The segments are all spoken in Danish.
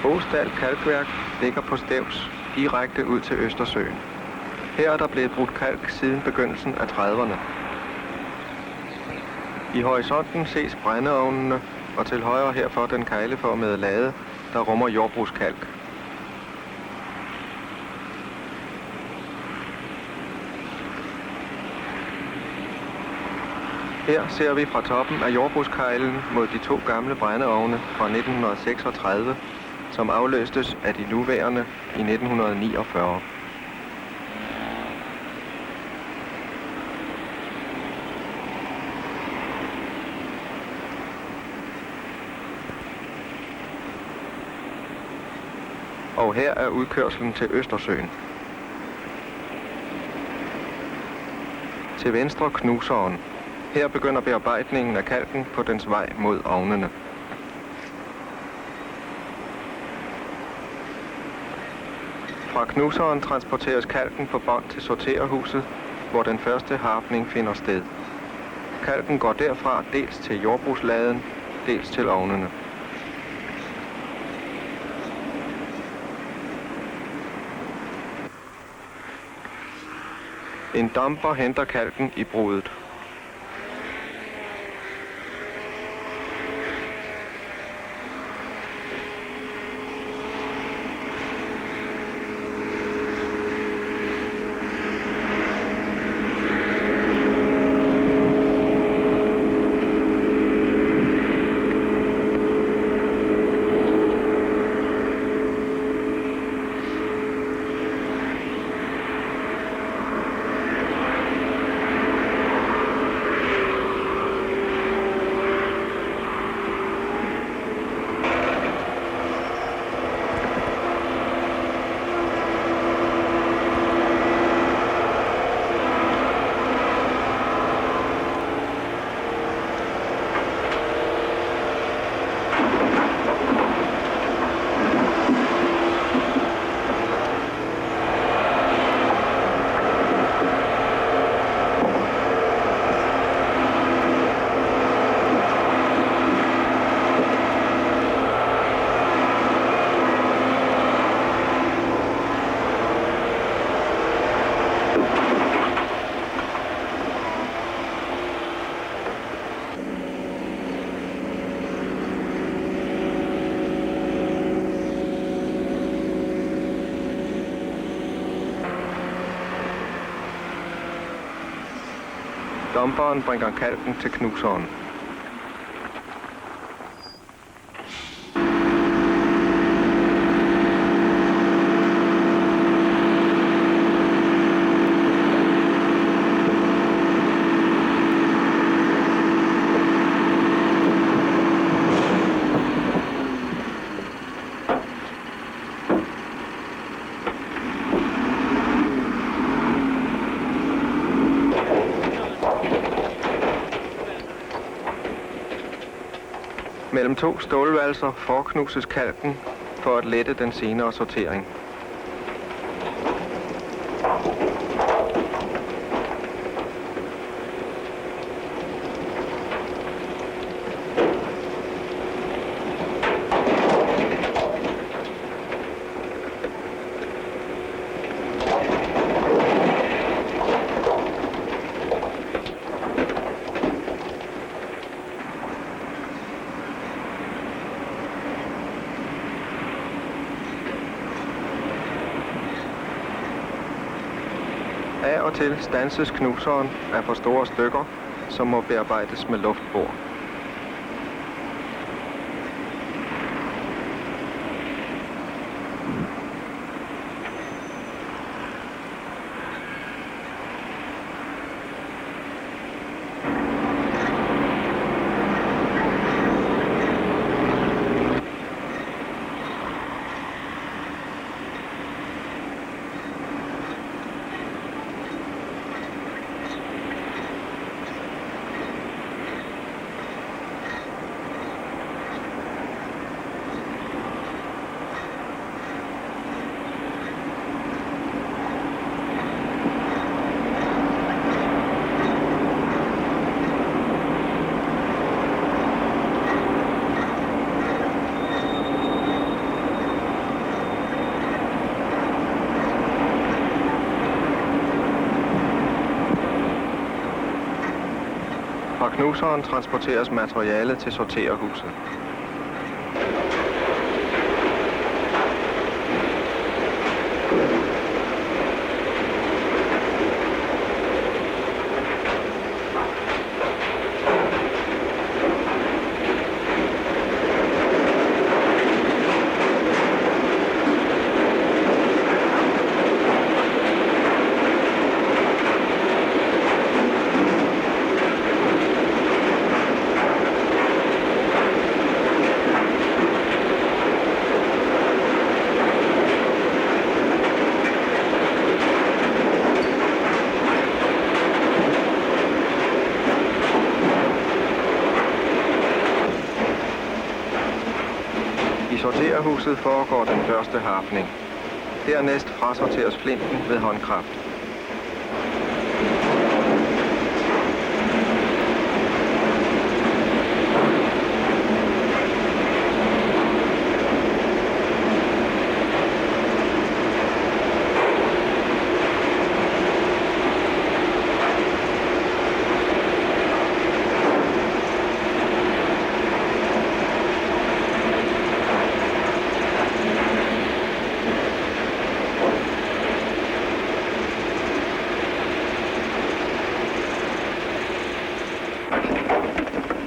Boesdal Kalkværk ligger på Stevns direkte ud til Østersøen. Her er der blevet brudt kalk siden begyndelsen af 30'erne. I horisonten ses brændeovnene, og til højre herfor den kegleformede lade, der rummer jordbrugskalk. Her ser vi fra toppen af jordbrugskejlen mod de to gamle brændeovne fra 1936, som afløstes af de nuværende i 1949. Og her er udkørslen til Østersøen. Til venstre knuseren. Her begynder bearbejdningen af kalken på dens vej mod ovnene. Fra knuseren transporteres kalken på bånd til sorterhuset, hvor den første harpning finder sted. Kalken går derfra dels til jordbrugsladen, dels til ovnene. En damper henter kalken i brudet. Dumperen bringer kalken til knuseren. Mellem to stålvalser forknuses kalken for at lette den senere sortering. Af og til standses knuseren af for store stykker, som må bearbejdes med luftbor. Fra knuseren transporteres materialet til sorterhuset. I sorterhuset foregår den første harpning. Dernæst frasorteres flinten ved håndkraft.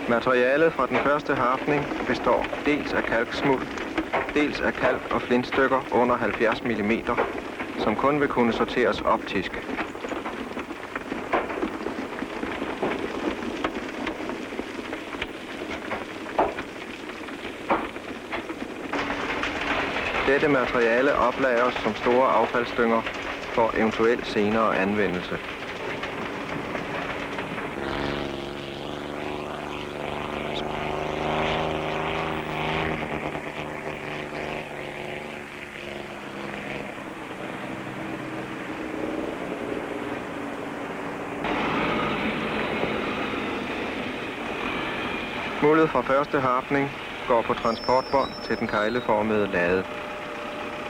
Materialet fra den første harpning består dels af kalksmuld, dels af kalk og flintstykker under 70 mm, som kun vil kunne sorteres optisk. Dette materiale oplagres som store affaldsdynger for eventuel senere anvendelse. Muldet fra første harpning går på transportbånd til den kegleformede lade.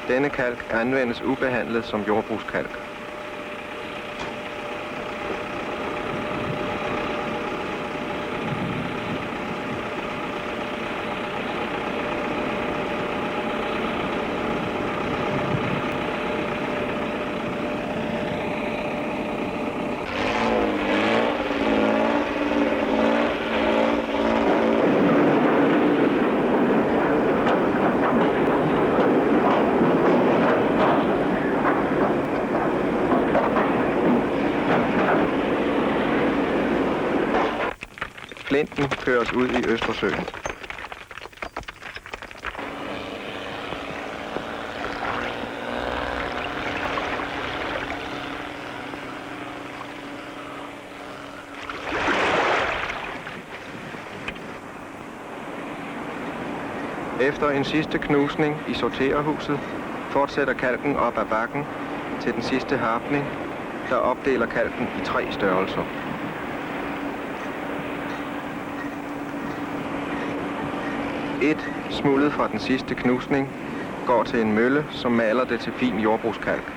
Denne kalk anvendes ubehandlet som jordbrugskalk. Flinten køres ud i Østersøen. Efter en sidste knusning i sorterhuset fortsætter kalken op ad bakken til den sidste harpning, der opdeler kalken i 3 størrelser. Et smuldet fra den sidste knusning går til en mølle, som maler det til fin jordbrugskalk.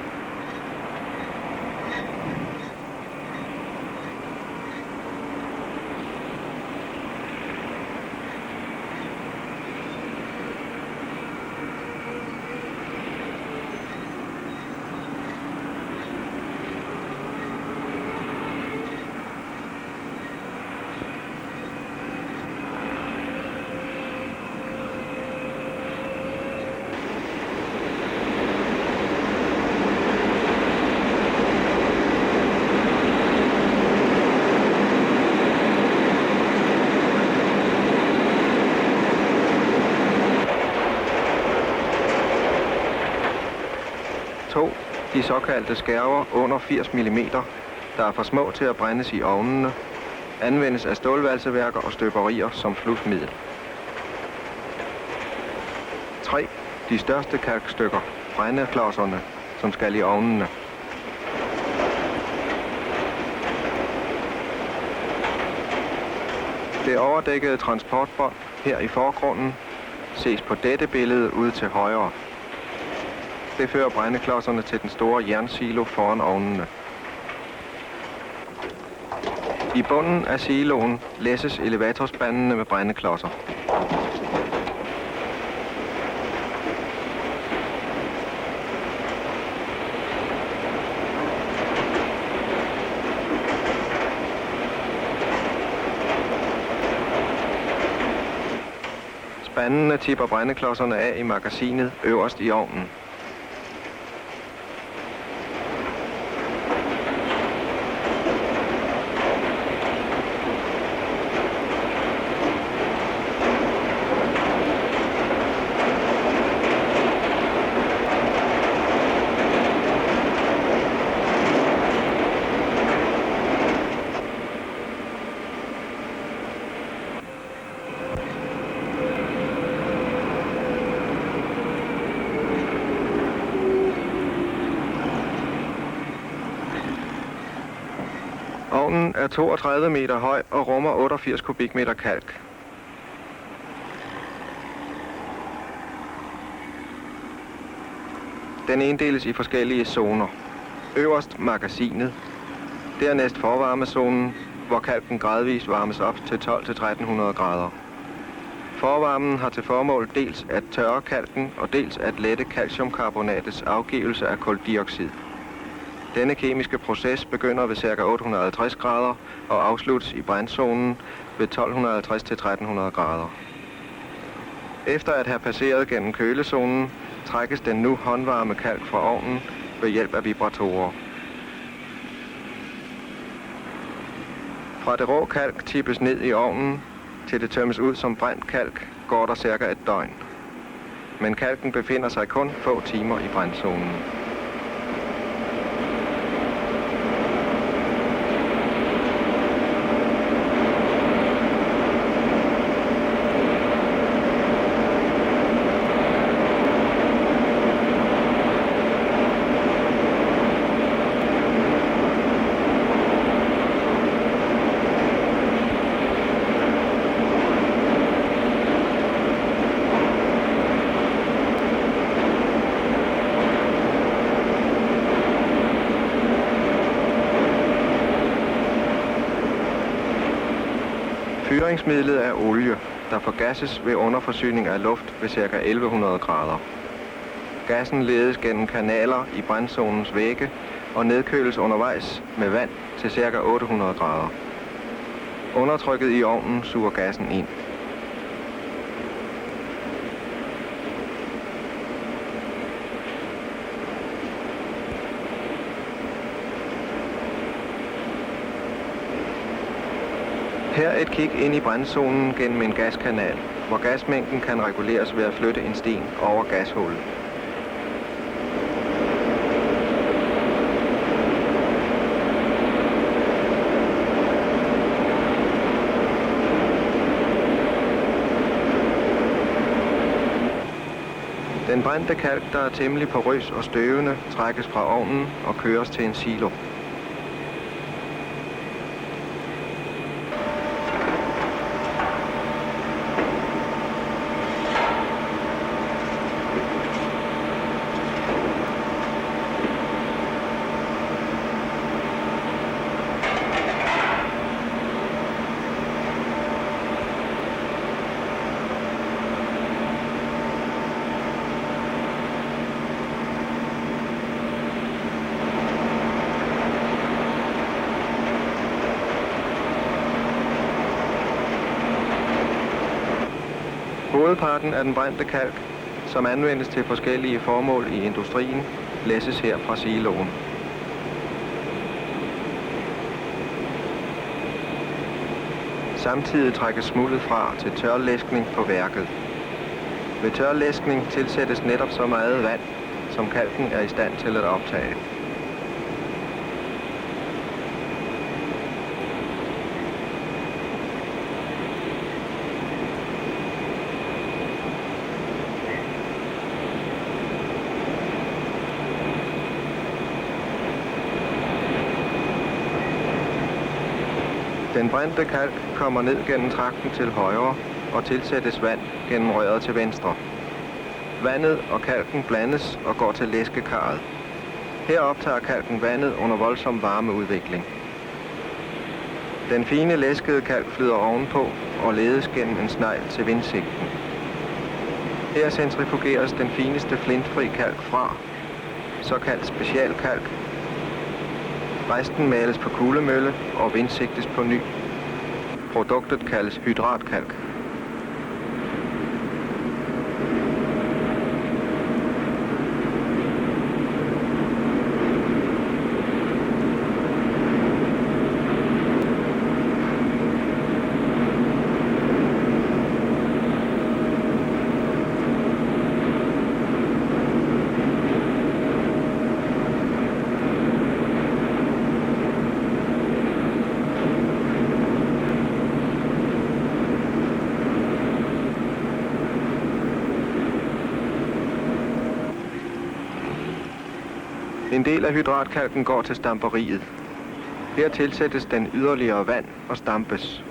De såkaldte skærver under 80 mm, der er for små til at brændes i ovnene, anvendes af stålvalseværker og støberier som flusmiddel. 3. De største kalkstykker, brændeklodserne, som skal i ovnene. Det overdækkede transportbånd her i forgrunden ses på dette billede ude til højre. Det fører brændeklodserne til den store jernsilo foran ovnene. I bunden af siloen læsses elevatorspandene med brændeklodser. Spandene tipper brændeklodserne af i magasinet øverst i ovnen. Ovnen er 32 meter høj og rummer 88 kubikmeter kalk. Den inddeles i forskellige zoner. Øverst magasinet, dernæst forvarmezonen, hvor kalken gradvist varmes op til 12-1300 grader. Forvarmen har til formål dels at tørre kalken og dels at lette calciumkarbonatets afgivelse af kuldioxid. Denne kemiske proces begynder ved ca. 850 grader og afsluttes i brændzonen ved 1250-1300 grader. Efter at have passeret gennem kølezonen, trækkes den nu håndvarme kalk fra ovnen ved hjælp af vibratorer. Fra det rå kalk tippes ned i ovnen, til det tømmes ud som brændt kalk, går der cirka et døgn. Men kalken befinder sig kun få timer i brændzonen. Fyringsmidlet er olie, der forgasses ved underforsyning af luft ved ca. 1100 grader. Gassen ledes gennem kanaler i brændzonens vægge og nedkøles undervejs med vand til ca. 800 grader. Undertrykket i ovnen suger gassen ind. Her et kig ind i brændzonen gennem en gaskanal, hvor gasmængden kan reguleres ved at flytte en sten over gashullet. Den brændte kalk, der er temmelig porøs og støvende, trækkes fra ovnen og køres til en silo. Hovedparten af den brændte kalk, som anvendes til forskellige formål i industrien, læsses her fra siloen. Samtidig trækkes smuldet fra til tørlæskning på værket. Ved tørlæskning tilsættes netop så meget vand, som kalken er i stand til at optage. Den brændte kalk kommer ned gennem tragten til højre og tilsættes vand gennem røret til venstre. Vandet og kalken blandes og går til læskekarret. Her optager kalken vandet under voldsom varmeudvikling. Den fine læskede kalk flyder ovenpå og ledes gennem en snegl til vindsigten. Her centrifugeres den fineste flintfri kalk fra, såkaldt specialkalk. Resten males på kuglemølle og vindsigtes på ny. Produktet kaldes hydratkalk. En del af hydratkalken går til stamperiet. Her tilsættes den yderligere vand og stampes.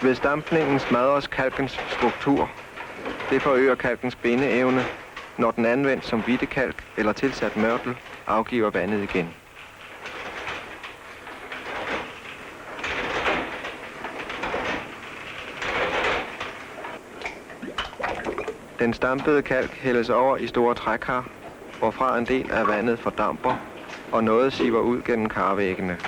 Ved stampningen smadres kalkens struktur. Det forøger kalkens bindeevne. Når den anvendt som hvidtekalk eller tilsat mørtel, afgiver vandet igen. Den stampede kalk hældes over i store trækar, hvorfra en del af vandet fordamper, og noget siver ud gennem karvæggene.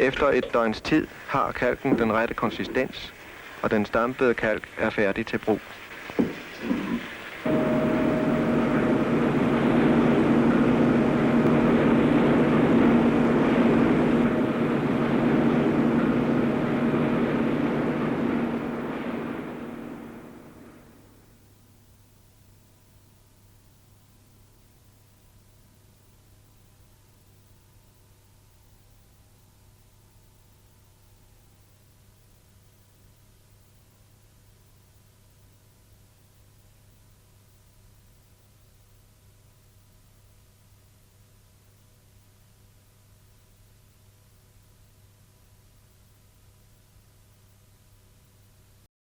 Efter et døgns tid har kalken den rette konsistens, og den stampede kalk er færdig til brug.